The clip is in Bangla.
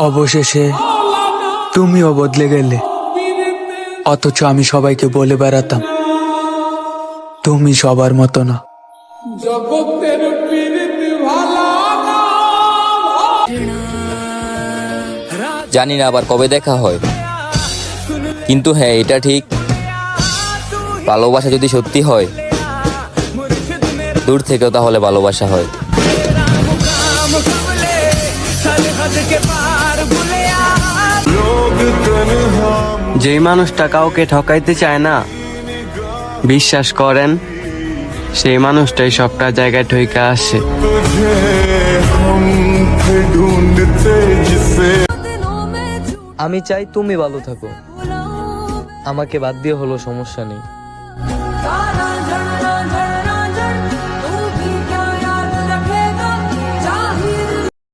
অবশেষে তুমিও বদলে গেলে, অথচ আমি সবাইকে বলে বেড়াতাম তুমি সবার মতো না। জানি না আবার কবে দেখা হয়, কিন্তু হ্যাঁ এটা ঠিক, ভালোবাসা যদি সত্যি হয় দূর থেকেও তাহলে ভালোবাসা হয়। যেই মানুষটা কাউকে ঠকাইতে চায় না, বিশ্বাস করেন সেই মানুষটাই সবটা জায়গায় ঠইকা আসে। আমি চাই তুমি ভালো থাকো, আমাকে বাদ দিয়ে হলো সমস্যা নেই।